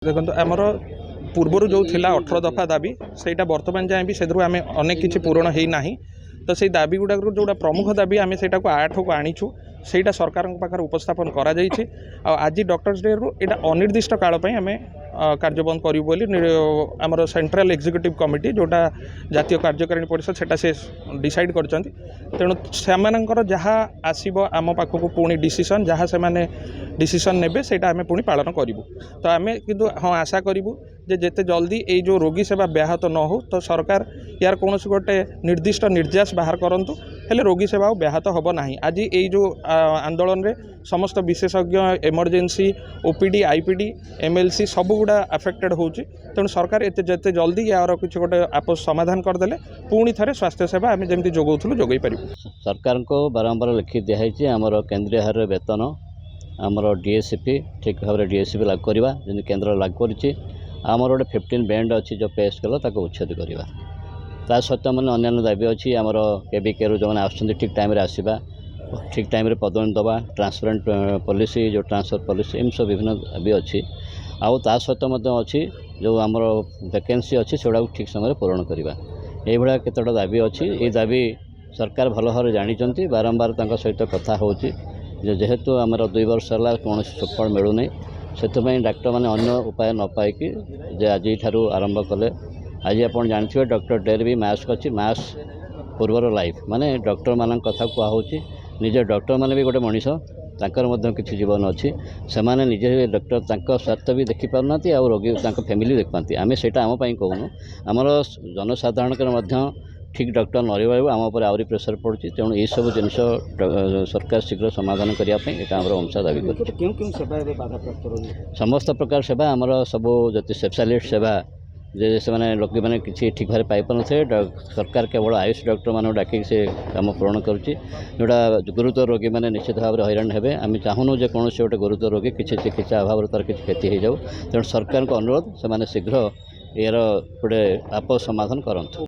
देखो आमर पूर्वर जो थिला 18 दफा दाबी सेटा बर्तमान जाए भी से आम अनेक किसी पूरण होना तो से दाबी गुड़ाक जोड़ा प्रमुख दाबी आम से 8 को आनीचु सेटा सरकार पाखे उपस्थापन कर आज डॉक्टर्स डे रु यहाँ अनिर्दिष्ट काल आम कार्यबंद करूँ बोली आमर सेंट्रल एग्जीक्यूटिव कमिटी जोटा जातीय कार्यकारिणी परिषद से डिसाइड कर तेणु से जहाँ आसब आम पाखक पुणी डिसीजन जहाँ से डिसीजन नेबे सेटा आम पुणी पालन करूँ तो आम किंतु हाँ आशा करूँ जेते जल्दी ये जो रोगी सेवा व्याहत न हो तो सरकार यार कौन गोटे निर्दिष्ट निर्देश बाहर करंतु हेले रोगी सेवा व्याहत होब ना। आज ये जो आंदोलन रे समस्त विशेषज्ञ इमरजेंसी ओपीडी आईपीडी एमएलसी सब गुड़ा अफेक्टेड होची तेणु सरकार जिते जल्दी यार किसी गोटे आपस समाधान करदे पुणी थे स्वास्थ्य सेवा आम जमी जोगाऊलु जोगई पार। सरकार को बारंबार लिखि दिखाई आमर केन्द्रीय हार वेतन आमर डीएसपी ठीक भाव डीएसपी लागू करवा जमी केन्द्र लागू कर आमर गोटे 15 बैंड अच्छी जो पे स्केल ताको उच्छेद करवा ता सत्य मैंने अन्य दाबी अच्छी आमर केबीके जो मैंने आसुँच ठीक टाइम आसवा ठीक टाइम पदोन्नति दवा ट्रांसपेरेंट पॉलिसी जो ट्रांसफर पॉलिसी एम सब विभिन्न दाबी अच्छी आउ ता सहित अच्छी जो आमर वैकेंसी अच्छी से ठीक समय पूरण करवा ये केतटा दाबी अच्छी ये दाबी सरकार भल भाव जानी बारंबार सहित कथा हो जेहेतु आमर 2 वर्ष है कौन सुफल मिलूना से डाक्टर मैंने अन्य उपाय न पाई जे आज आरंभ कले आज आप जानते डॉक्टर डे भी मास्क अच्छी मास्क पूर्वर लाइफ माने डॉक्टर मान कथा कहुच्छी निजे डॉक्टर मैंने भी गोटे मनीष तांकर किसी जीवन अच्छी से मैंने निजे डॉक्टर स्वार्थ भी देखी पारना आ रोगी फैमिली देख पाती आम से आम कहूँ आमर जनसाधारण ठीक डॉक्टर न रहा आम पर आहरी प्रेसर पड़ुछि तेणु ये सब जिन सरकार शीघ्र समाधान करने आमर अंशा दाबी कर समस्त प्रकार सेवा आमर सब जो स्पेशलिस्ट सेवा जे से मैंने लोक मैंने किसी ठीक भाव पाई पारे सरकार केवल आयुष डॉक्टर मान डाक से कम पूरण करुच्ची जोड़ा गुरुतर रोगी मैंने निश्चित भाव में हैरान हेबे आम चाहूनु जे कौन गोटे गुरुतर रोगी किसी चिकित्सा अभाव तार किसी क्षति हो जाऊ तेणु सरकार को अनुरोध से शीघ्र यार गोटे आपस समाधान करंतु।